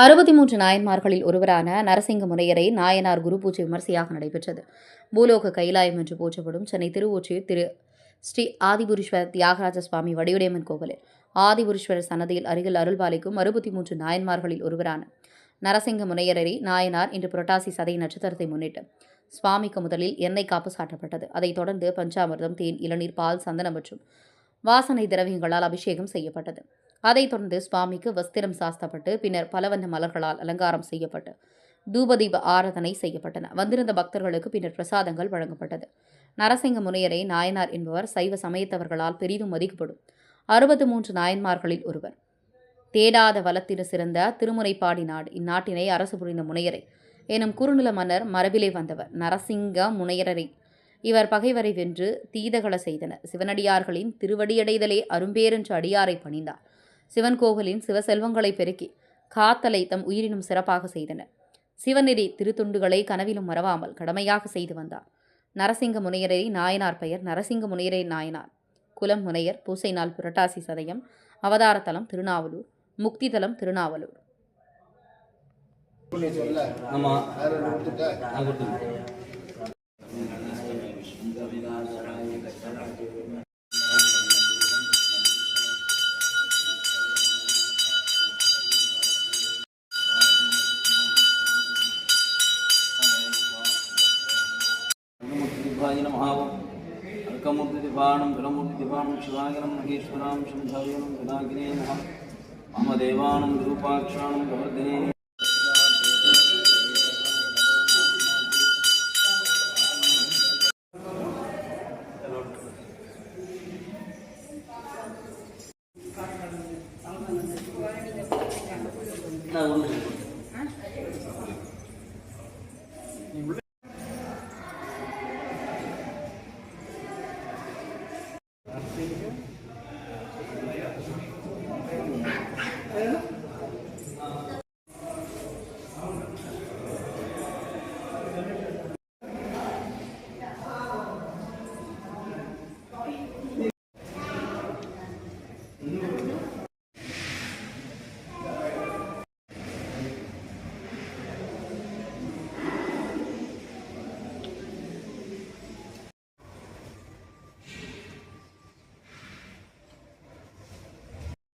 63 நாயன்மார்களில் ஒருவரான நரசிங்க முனையரை நாயனார் குரு பூஜை விமர்சையாக நடைபெற்றது. பூலோக கைலாயம் என்று போற்றப்படும் சென்னை திருவொற்றியூர் திரு ஸ்ரீ ஆதிபுரீஸ்வரர் தியாகராஜ சுவாமி வடிவுடையம்மன் கோவிலில் ஆதிபுரீஸ்வரர் சன்னதியில் அருகில் அருள்பாலிக்கும் 63 நாயன்மார்களில் ஒருவரான நரசிங்க முனையரை நாயனார் இன்று புரட்டாசி சதை நட்சத்திரத்தை முன்னிட்டு சுவாமிக்கு முதலில் எண்ணெய் காப்பு சாட்டப்பட்டது. அதைத் தொடர்ந்து பஞ்சாமிர்தம், தேன், இளநீர், பால், சந்தனம் மற்றும் வாசனை திரவியங்களால் அபிஷேகம் செய்யப்பட்டது. அதைத் தொடர்ந்து சுவாமிக்கு வஸ்திரம் சாஸ்தப்பட்டு பின்னர் பலவண்ண மலர்களால் அலங்காரம் செய்யப்பட்டு தூபதீப ஆராதனை செய்யப்பட்டன. வந்திருந்த பக்தர்களுக்கு பின்னர் பிரசாதங்கள் வழங்கப்பட்டது. நரசிங்க முனையரை நாயனார் என்பவர் சைவ சமயத்தவர்களால் பெரிதும் மதிக்கப்படும் 63 நாயன்மார்களில் ஒருவர். தேடாத வளத்திரு சிறந்த திருமுனைப்பாடி நாடு இந்நாட்டினை அரசு புரிந்த முனையரை எனும் குறுநில மன்னர் மரபிலே வந்தவர் நரசிங்க முனையரை. இவர் பகைவரை வென்று தீதகள செய்தனர். சிவனடியார்களின் திருவடியடைதலே அரும்பேரென்று அடியாரை பணிந்தார். சிவன் கோவிலின் சிவசெல்வங்களை பெருக்கி காத்தலை தம் உயிரினும் சிறப்பாக செய்தனர். சிவநெறி திருத்துண்டுகளை கனவிலும் மறவாமல் கடமையாக செய்து வந்தார். நரசிங்க முனையரை நாயனார் பெயர் நரசிங்க முனையரை நாயனார். குலம் முனையர். பூசை நாள் புரட்டாசி சதயம். அவதாரத்தலம் திருநாவலூர். முக்திதலம் திருநாவலூர். अर्कमूर्तिदिपाणं विलमूर्तिदिपाणं शिवागिनं महेश्वरां शंभवीनं विनागिने नमः मम देवानं विरूपाक्षाणं प्रवर्धिने ना